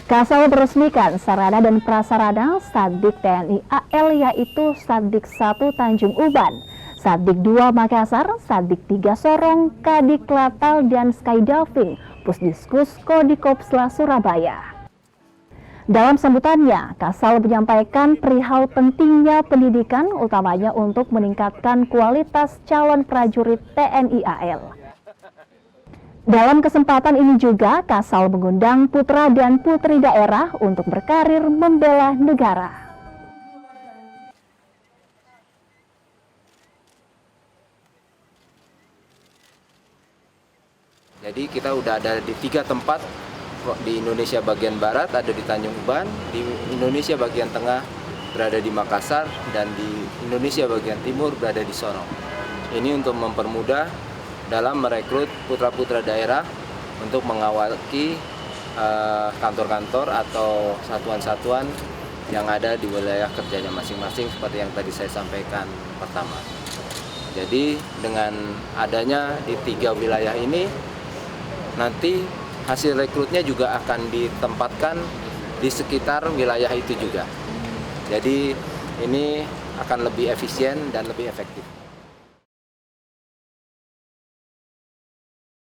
Kasal meresmikan sarana dan prasarana Satdik TNI AL yaitu Satdik 1 Tanjung Uban, Satdik 2 Makassar, Satdik 3 Sorong, Kadik Latal dan Skydiving, Pusdiskus Kodikopsla Surabaya. Dalam sambutannya, Kasal menyampaikan perihal pentingnya pendidikan utamanya untuk meningkatkan kualitas calon prajurit TNI AL. Dalam kesempatan ini juga, Kasal mengundang putra dan putri daerah untuk berkarir membela negara. Jadi kita udah ada di 3 tempat di Indonesia bagian barat, ada di Tanjung Uban, di Indonesia bagian tengah berada di Makassar, dan di Indonesia bagian timur berada di Sorong. Ini untuk mempermudah dalam merekrut putra-putra daerah untuk mengawaki kantor-kantor atau satuan-satuan yang ada di wilayah kerjanya masing-masing seperti yang tadi saya sampaikan pertama. Jadi dengan adanya di 3 wilayah ini, nanti hasil rekrutnya juga akan ditempatkan di sekitar wilayah itu juga. Jadi ini akan lebih efisien dan lebih efektif.